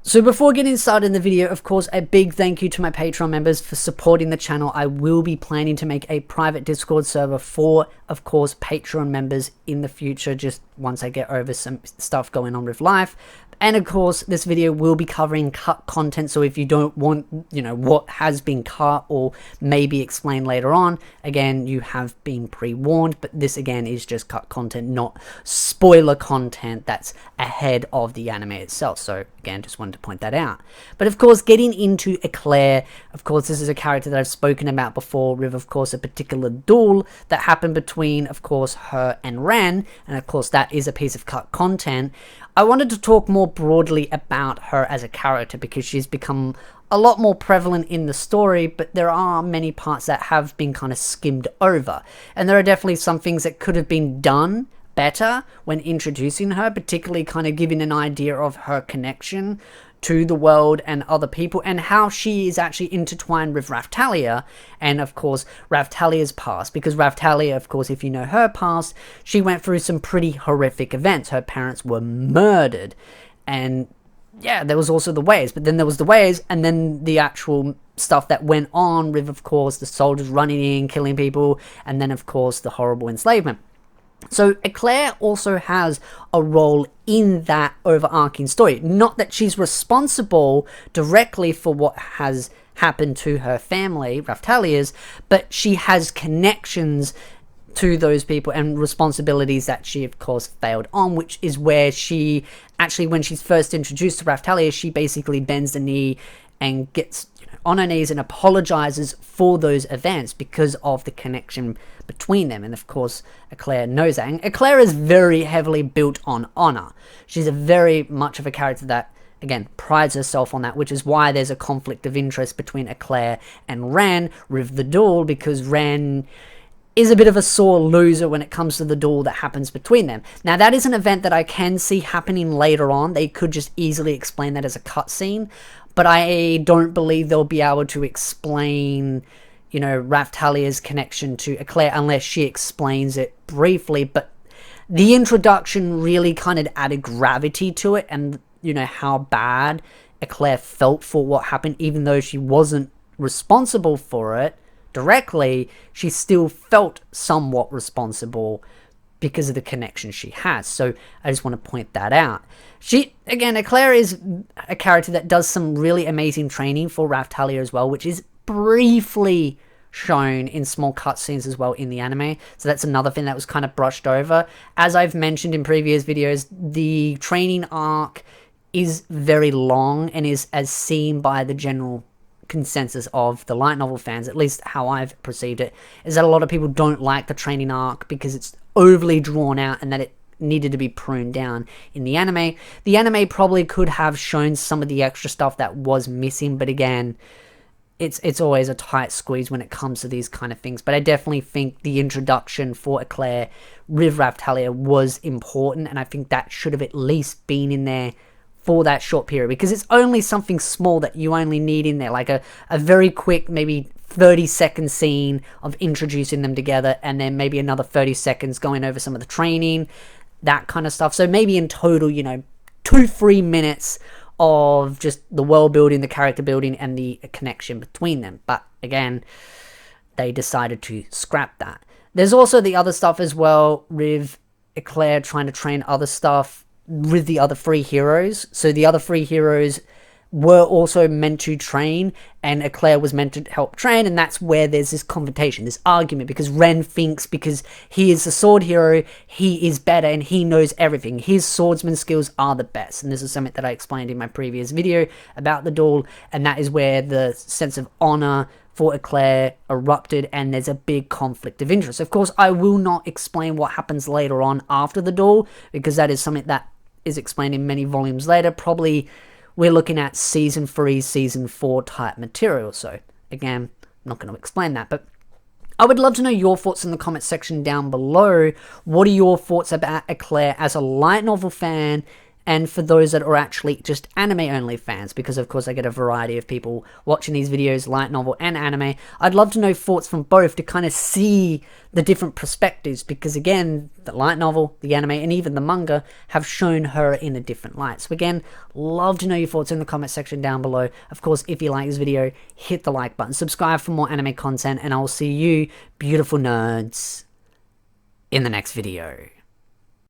So before getting started in the video, of course, a big thank you to my Patreon members for supporting the channel. I will be planning to make a private Discord server for, of course, Patreon members in the future, just once I get over some stuff going on with life. And of course, this video will be covering cut content, so if you don't want, what has been cut or maybe explained later on, again, you have been pre-warned, but this again is just cut content, not spoiler content that's ahead of the anime itself. So again, just wanted to point that out. But of course, getting into Eclair, of course, this is a character that I've spoken about before with, of course, a particular duel that happened between, of course, her and Ren, and of course, that is a piece of cut content. I wanted to talk more broadly about her as a character because she's become a lot more prevalent in the story, but there are many parts that have been kind of skimmed over. And there are definitely some things that could have been done better when introducing her, particularly kind of giving an idea of her connection to the world and other people, and how she is actually intertwined with Raphtalia, and of course Raphtalia's past, because Raphtalia, of course, if you know her past, she went through some pretty horrific events. Her parents were murdered, and yeah, there was also the waves, but then there was the waves, and then the actual stuff that went on with, of course, the soldiers running in, killing people, and then of course the horrible enslavement. So Eclair also has a role in that overarching story. Not that she's responsible directly for what has happened to her family, Raphtalia's, but she has connections to those people and responsibilities that she, of course, failed on, which is where she actually, when she's first introduced to Raphtalia, she basically bends the knee and gets on her knees and apologizes for those events because of the connection between them. And of course, Eclair knows that. And Eclair is very heavily built on honor. She's a very much of a character that, again, prides herself on that, which is why there's a conflict of interest between Eclair and Ren with the duel, because Ren is a bit of a sore loser when it comes to the duel that happens between them. Now, that is an event that I can see happening later on. They could just easily explain that as a cutscene, but I don't believe they'll be able to explain, Raphtalia's connection to Eclair unless she explains it briefly. But the introduction really kind of added gravity to it, and, how bad Eclair felt for what happened, even though she wasn't responsible for it directly, she still felt somewhat responsible because of the connection she has. So I just want to point that out. Eclair is a character that does some really amazing training for Raphtalia as well, which is briefly shown in small cutscenes as well in the anime. So that's another thing that was kind of brushed over. As I've mentioned in previous videos, the training arc is very long and is as seen by the general consensus of the light novel fans, at least how I've perceived it, is that a lot of people don't like the training arc because it's overly drawn out and that it needed to be pruned down in the anime. The anime probably could have shown some of the extra stuff that was missing, but again, it's always a tight squeeze when it comes to these kind of things. But I definitely think the introduction for Eclair with Raphtalia was important, and I think that should have at least been in there for that short period, because it's only something small that you only need in there, like a very quick, maybe 30-second scene of introducing them together, and then maybe another 30 seconds going over some of the training, that kind of stuff. So maybe in total, 2-3 minutes of just the world building, the character building, and the connection between them. But again, they decided to scrap that. There's also the other stuff as well, with Eclair trying to train other stuff with the other 3 heroes. So the other 3 heroes were also meant to train, and Eclair was meant to help train, and that's where there's this confrontation, this argument, because Ren thinks because he is the sword hero, he is better and he knows everything. His swordsman skills are the best, and this is something that I explained in my previous video about the duel, and that is where the sense of honor for Eclair erupted, and there's a big conflict of interest. Of course, I will not explain what happens later on after the duel, because that is something that is explained in many volumes later. Probably we're looking at season 3, season 4 type material. So again, I'm not going to explain that, but I would love to know your thoughts in the comment section down below. What are your thoughts about Eclair as a light novel fan and for those that are actually just anime only fans, because of course I get a variety of people watching these videos, light novel and anime. I'd love to know thoughts from both to kind of see the different perspectives, because again, the light novel, the anime, and even the manga have shown her in a different light. So again, love to know your thoughts in the comment section down below. Of course, if you like this video, hit the like button, subscribe for more anime content, and I will see you beautiful nerds in the next video.